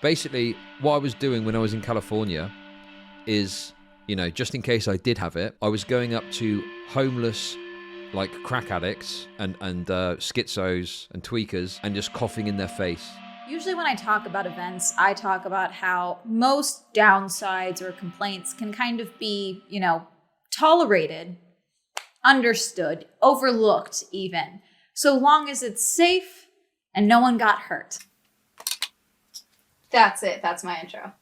Basically, what I was doing when I was in California is, you know, just in case I did have it, I was going up to homeless, like crack addicts and schizos and tweakers and just coughing in their face. Usually when I talk about events, I talk about how most downsides or complaints can kind of be, you know, tolerated, understood, overlooked even, so long as it's safe and no one got hurt. That's it. That's my intro.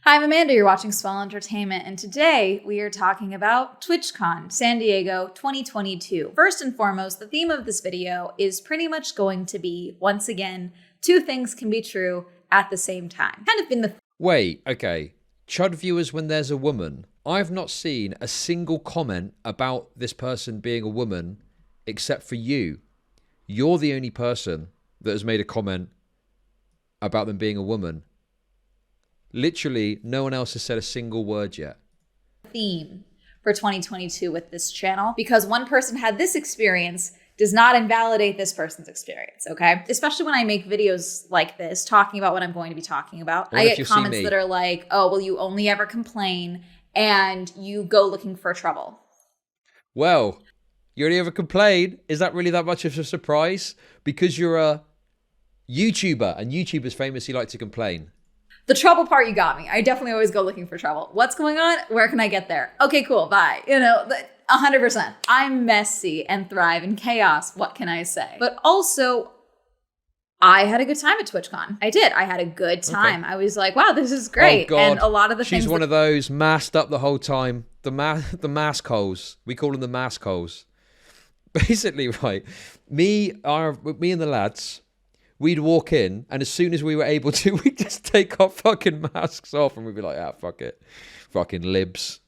Hi, I'm Amanda. You're watching SwellEntertainment, and today we are talking about TwitchCon San Diego 2022. First and foremost, the theme of this video is pretty much going to be, once again, two things can be true at the same time. Kind of been the... Wait, okay. Chud viewers, when there's a woman, I've not seen a single comment about this person being a woman except for you. You're the only person that has made a comment about them being a woman. Literally, no one else has said a single word yet. Theme for 2022 with this channel, because one person had this experience does not invalidate this person's experience, okay? Especially when I make videos like this, talking about what I'm going to be talking about. I get comments that are like, oh, well, you only ever complain and you go looking for trouble. Well, you only ever complain? Is that really that much of a surprise? Because you're a YouTuber, and YouTubers famously like to complain. The trouble part, you got me. I definitely always go looking for trouble. What's going on? Where can I get there? Okay, cool, bye. You know, 100%. I'm messy and thrive in chaos. What can I say? But also, I had a good time at TwitchCon. I did. I had a good time. Okay. I was like, wow, this is great. Oh, God. And a lot of the things... She's one of those masked up the whole time. The mask holes. We call them the mask holes. Basically, right, me and the lads... We'd walk in, and as soon as we were able to, we'd just take our fucking masks off, and we'd be like, ah, fuck it. Fucking libs.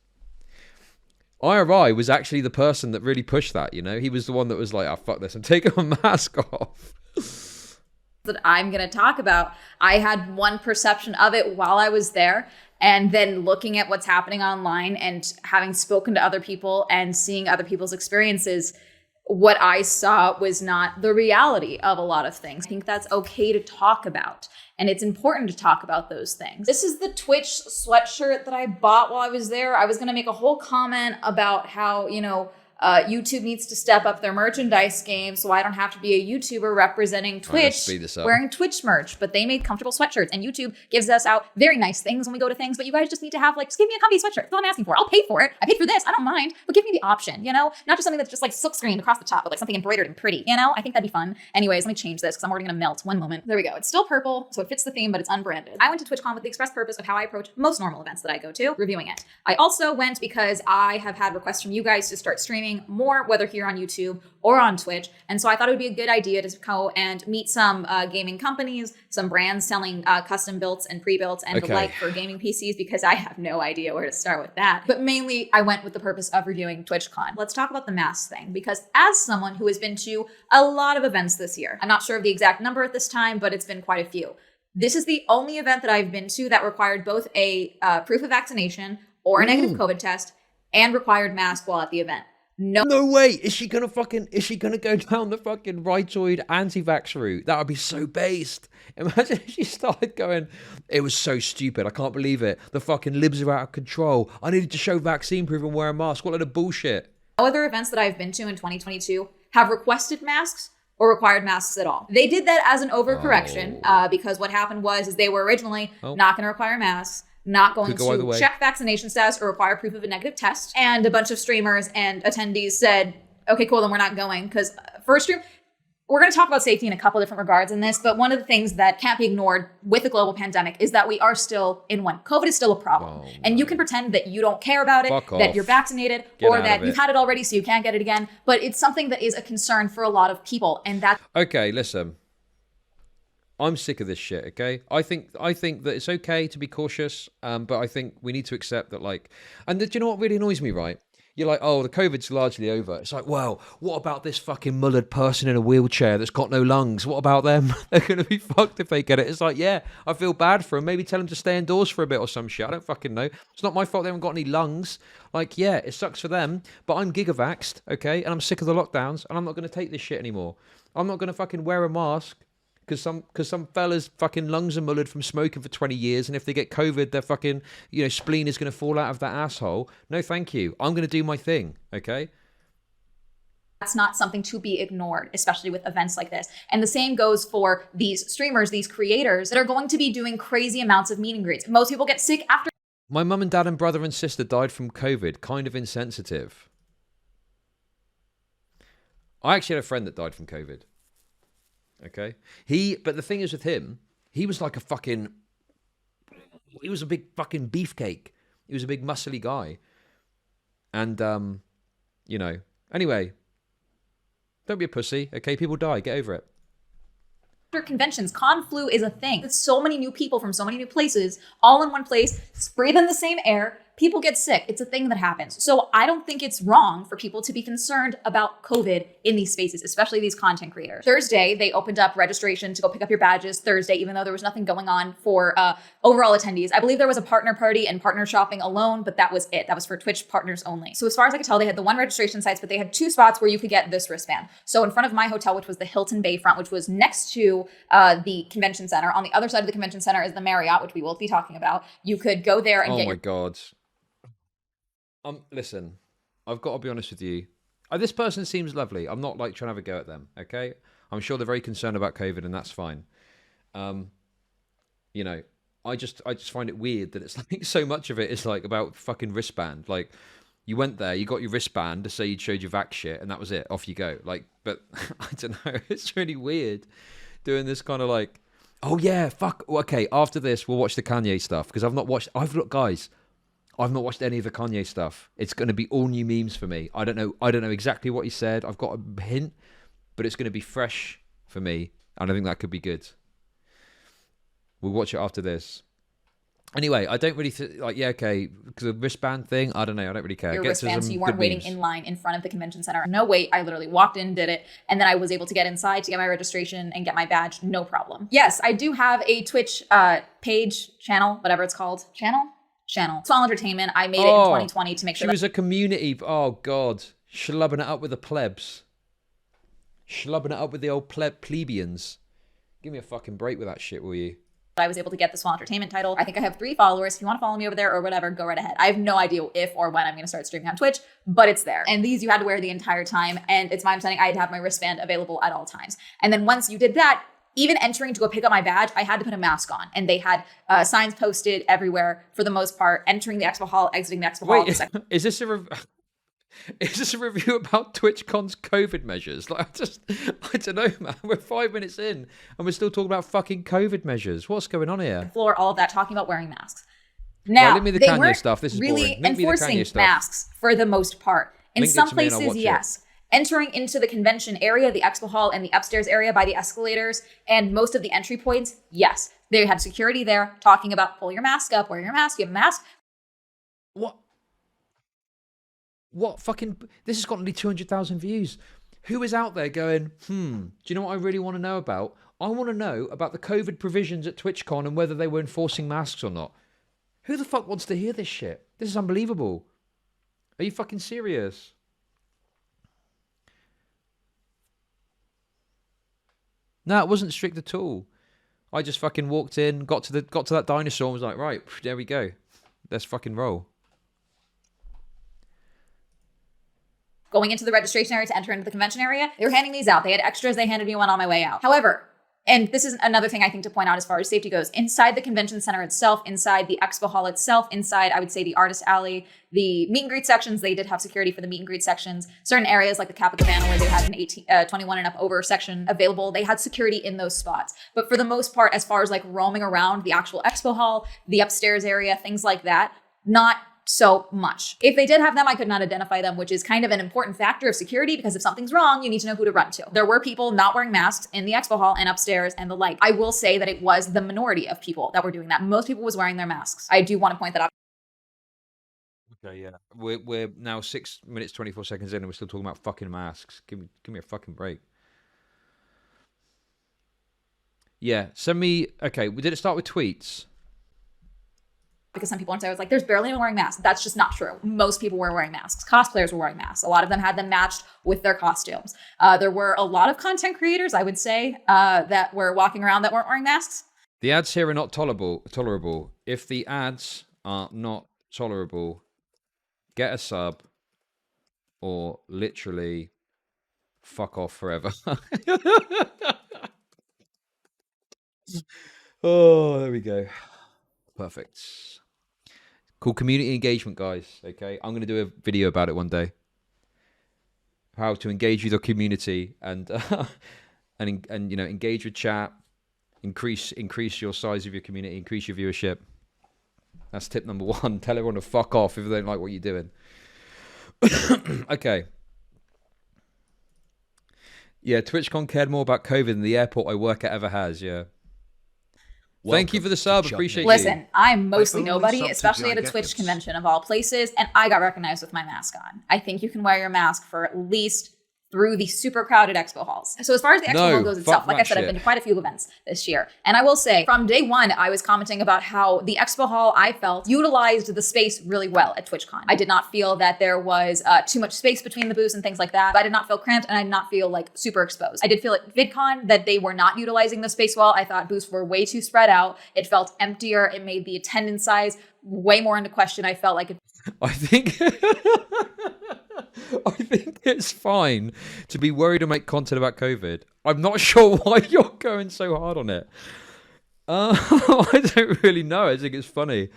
IRI was actually the person that really pushed that, you know? He was the one that was like, ah, fuck this, I'm taking my mask off. That I'm going to talk about. I had one perception of it while I was there, and then looking at what's happening online and having spoken to other people and seeing other people's experiences, what I saw was not the reality of a lot of things. I think that's okay to talk about, and it's important to talk about those things. This is the Twitch sweatshirt that I bought while I was there. I was going to make a whole comment about how, you know, YouTube needs to step up their merchandise game, so I don't have to be a YouTuber representing Twitch wearing Twitch merch. But they made comfortable sweatshirts, and YouTube gives us out very nice things when we go to things. But you guys just need to have, like, just give me a comfy sweatshirt. That's all I'm asking for. I'll pay for it. I paid for this. I don't mind. But give me the option, you know? Not just something that's just like silk screened across the top, but like something embroidered and pretty, you know? I think that'd be fun. Anyways, let me change this because I'm already gonna melt. One moment. There we go. It's still purple, so it fits the theme, but it's unbranded. I went to TwitchCon with the express purpose of how I approach most normal events that I go to, reviewing it. I also went because I have had requests from you guys to start streaming more, whether here on YouTube or on Twitch. And so I thought it would be a good idea to go and meet some gaming companies, some brands selling custom builds and pre-builds and the like for gaming PCs, because I have no idea where to start with that. But mainly I went with the purpose of reviewing TwitchCon. Let's talk about the mask thing, because as someone who has been to a lot of events this year, I'm not sure of the exact number at this time, but it's been quite a few. This is the only event that I've been to that required both a proof of vaccination or a negative COVID test and required mask while at the event. No way. Is she gonna go down the fucking rightoid anti-vax route? That would be so based. Imagine if she started going, it was so stupid, I can't believe it. The fucking libs are out of control. I needed to show vaccine proof and wear a mask. What a load of bullshit. No other events that I've been to in 2022 have requested masks or required masks at all. They did that as an overcorrection because what happened was they were originally not gonna require masks, not going to check vaccination status or require proof of a negative test. And a bunch of streamers and attendees said, okay, cool, then we're not going. Because for a stream, we're going to talk about safety in a couple different regards in this, but one of the things that can't be ignored with the global pandemic is that we are still in one. COVID is still a problem. And you can pretend that you don't care about it, that you're vaccinated, or that you've had it already so you can't get it again. But it's something that is a concern for a lot of people. And that... Okay, listen. I'm sick of this shit, okay? I think that it's okay to be cautious, but I think we need to accept that, like... And do you know what really annoys me, right? You're like, oh, the COVID's largely over. It's like, well, what about this fucking mullered person in a wheelchair that's got no lungs? What about them? They're going to be fucked if they get it. It's like, yeah, I feel bad for them. Maybe tell them to stay indoors for a bit or some shit. I don't fucking know. It's not my fault they haven't got any lungs. Like, yeah, it sucks for them, but I'm gigavaxxed, okay? And I'm sick of the lockdowns, and I'm not going to take this shit anymore. I'm not going to fucking wear a mask because some fellas fucking lungs are mullered from smoking for 20 years, and if they get COVID, their fucking spleen is going to fall out of that asshole. No, thank you. I'm going to do my thing. Okay. That's not something to be ignored, especially with events like this. And the same goes for these streamers, these creators that are going to be doing crazy amounts of meet and greets. Most people get sick after. My mum and dad and brother and sister died from COVID. Kind of insensitive. I actually had a friend that died from COVID. Okay. But the thing is with him, he was like he was a big fucking beefcake. He was a big muscly guy. And, anyway, don't be a pussy. Okay. People die. Get over it. Conventions, con flu is a thing. It's so many new people from so many new places, all in one place, breathe in the same air. People get sick. It's a thing that happens. So I don't think it's wrong for people to be concerned about COVID in these spaces, especially these content creators. Thursday, they opened up registration to go pick up your badges Thursday, even though there was nothing going on for overall attendees. I believe there was a partner party and partner shopping alone, but that was it. That was for Twitch partners only. So as far as I could tell, they had the one registration sites, but they had 2 spots where you could get this wristband. So in front of my hotel, which was the Hilton Bayfront, which was next to the convention center. On the other side of the convention center is the Marriott, which we will be talking about. You could go there and get my God. Listen, I've got to be honest with you. This person seems lovely. I'm not like trying to have a go at them, okay? I'm sure they're very concerned about COVID, and that's fine. I just find it weird that it's like so much of it is like about fucking wristband. Like, you went there, you got your wristband to say you'd showed your vax shit, and that was it. Off you go. Like, but I don't know. It's really weird doing this kind of like, oh yeah, fuck. Okay, after this, we'll watch the Kanye stuff because I've not watched any of the Kanye stuff. It's going to be all new memes for me. I don't know exactly what he said. I've got a hint, but it's going to be fresh for me, and I think that could be good. We'll watch it after this. Anyway, I don't really okay, because the wristband thing, I don't know. I don't really care. Your wristband, so you weren't waiting in line in front of the convention center. No wait, I literally walked in, did it, and then I was able to get inside to get my registration and get my badge, no problem. Yes, I do have a Twitch page, channel, whatever it's called. Channel. SwellEntertainment. I made it in 2020 to make sure she was a community. Oh God, schlubbing it up with the plebs, schlubbing it up with the old plebeians. Give me a fucking break with that shit, will you? I was able to get the SwellEntertainment title. I think I have 3 followers. If you want to follow me over there or whatever, go right ahead. I have no idea if or when I'm going to start streaming on Twitch, but it's there. And these you had to wear the entire time. And it's my understanding I had to have my wristband available at all times. And then once you did that, even entering to go pick up my badge, I had to put a mask on. And they had signs posted everywhere for the most part, entering the expo hall, exiting the expo hall. Wait, is this a review about TwitchCon's COVID measures? Like, I don't know, man. We're 5 minutes in and we're still talking about fucking COVID measures. What's going on here? Floor, all of that, talking about wearing masks. Now, me the they Kanye weren't stuff. This is really boring. enforcing masks for the most part. In some places, yes. Entering into the convention area, the expo hall, and the upstairs area by the escalators, and most of the entry points, yes. They had security there talking about pull your mask up, wear your mask, you have a mask. What fucking... This has got nearly 200,000 views. Who is out there going, do you know what I really want to know about? I want to know about the COVID provisions at TwitchCon and whether they were enforcing masks or not. Who the fuck wants to hear this shit? This is unbelievable. Are you fucking serious? No, it wasn't strict at all. I just fucking walked in, got to that dinosaur and was like, right, there we go. Let's fucking roll. Going into the registration area to enter into the convention area, they were handing these out. They had extras. They handed me one on my way out. However, and this is another thing I think to point out as far as safety goes, inside the convention center itself, inside the expo hall itself, inside, I would say, the artist alley, the meet and greet sections, they did have security for the meet and greet sections. Certain areas like the Kappa Cabana where they had an 21 and up over section available, they had security in those spots. But for the most part, as far as like roaming around the actual expo hall, the upstairs area, things like that, not so much. If they did have them, I could not identify them, which is kind of an important factor of security because if something's wrong, you need to know who to run to. There were people not wearing masks in the expo hall and upstairs and the like. I will say that it was the minority of people that were doing that. Most people was wearing their masks. I do want to point that out. Okay, yeah. We're now 6 minutes, 24 seconds in and we're still talking about fucking masks. Give me a fucking break. Yeah, send me... Okay, did it start with tweets? because some people on Twitter was like, there's barely anyone wearing masks. That's just not true. Most people were wearing masks. Cosplayers were wearing masks. A lot of them had them matched with their costumes. There were a lot of content creators, I would say, that were walking around that weren't wearing masks. The ads here are not tolerable. If the ads are not tolerable, get a sub or literally fuck off forever. Oh, there we go. Perfect. Cool community engagement, guys. Okay, I'm gonna do a video about it one day. How to engage with your community and and you know, engage with chat, increase your size of your community, increase your viewership. That's tip number 1. Tell everyone to fuck off if they don't like what you're doing. Okay. Yeah, TwitchCon cared more about COVID than the airport I work at ever has. Yeah. Thank you for the sub. Appreciate you. Listen, I'm mostly nobody, especially at a Twitch convention of all places, and I got recognized with my mask on. I think you can wear your mask for at least through the super crowded expo halls. So as far as the expo hall goes itself, like I said, I've been to quite a few events this year. And I will say, from day one, I was commenting about how the expo hall, I felt, utilized the space really well at TwitchCon. I did not feel that there was too much space between the booths and things like that. I did not feel cramped, and I did not feel like super exposed. I did feel at VidCon that they were not utilizing the space well. I thought booths were way too spread out. It felt emptier. It made the attendance size way more into question. I felt like I think I think it's fine to be worried and make content about COVID. I'm not sure why you're going so hard on it. I don't really know. I think it's funny.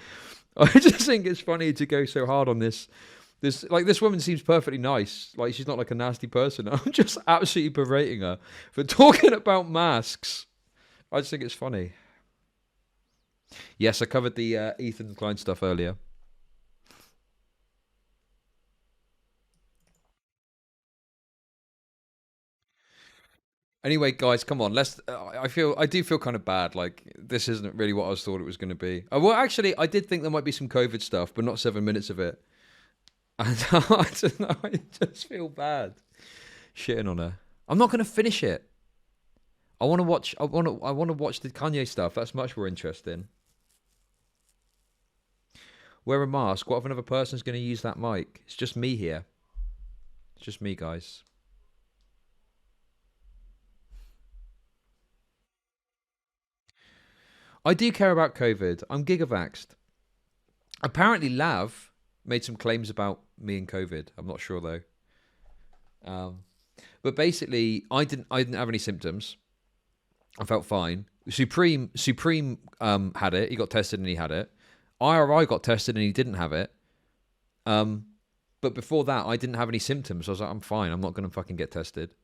I just think it's funny to go so hard on this. This woman seems perfectly nice. Like, she's not like a nasty person. I'm just absolutely berating her for talking about masks. I just think it's funny. Yes, I covered the Ethan Klein stuff earlier. Anyway, guys, come on. Let's. I do feel kind of bad. Like, this isn't really what I thought it was going to be. Well, actually, I did think there might be some COVID stuff, but not 7 minutes of it. And I don't know. I just feel bad shitting on her. I'm not going to finish it. I want to watch. I want to watch the Kanye stuff. That's much more interesting. Wear a mask. What if another person's going to use that mic? It's just me here. It's just me, guys. I do care about COVID. I'm gigavaxxed. Apparently, Lav made some claims about me and COVID. I'm not sure though. But basically, I didn't have any symptoms. I felt fine. Supreme had it. He got tested and he had it. IRI got tested and he didn't have it. But before that, I didn't have any symptoms. So I was like, I'm fine. I'm not going to fucking get tested.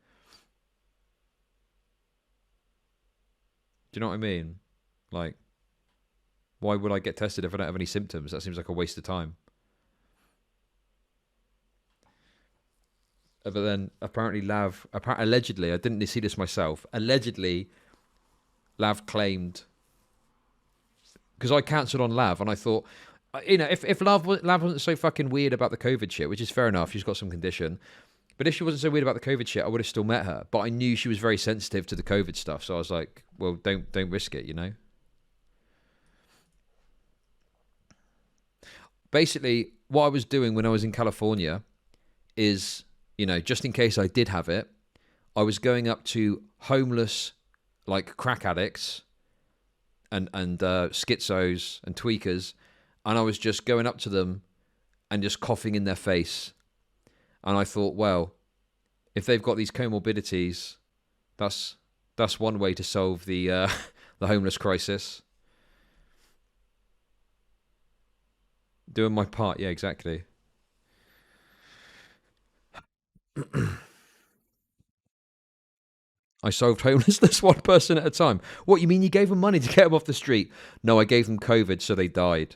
Do you know what I mean? Like, why would I get tested if I don't have any symptoms? That seems like a waste of time. But then apparently allegedly, I didn't see this myself, allegedly Lav claimed, because I cancelled on Lav and I thought, you know, if Lav wasn't so fucking weird about the COVID shit, which is fair enough, she's got some condition, but if she wasn't so weird about the COVID shit, I would have still met her. But I knew she was very sensitive to the COVID stuff, so I was like, well, don't risk it, you know? Basically, what I was doing when I was in California is, you know, just in case I did have it, I was going up to homeless, like crack addicts and schizos and tweakers, and I was just going up to them and just coughing in their face. And I thought, well, if they've got these comorbidities, that's one way to solve the the homeless crisis. Doing my part, yeah, exactly. I solved homelessness one person at a time. What, you mean you gave them money to get them off the street? No, I gave them COVID, so they died.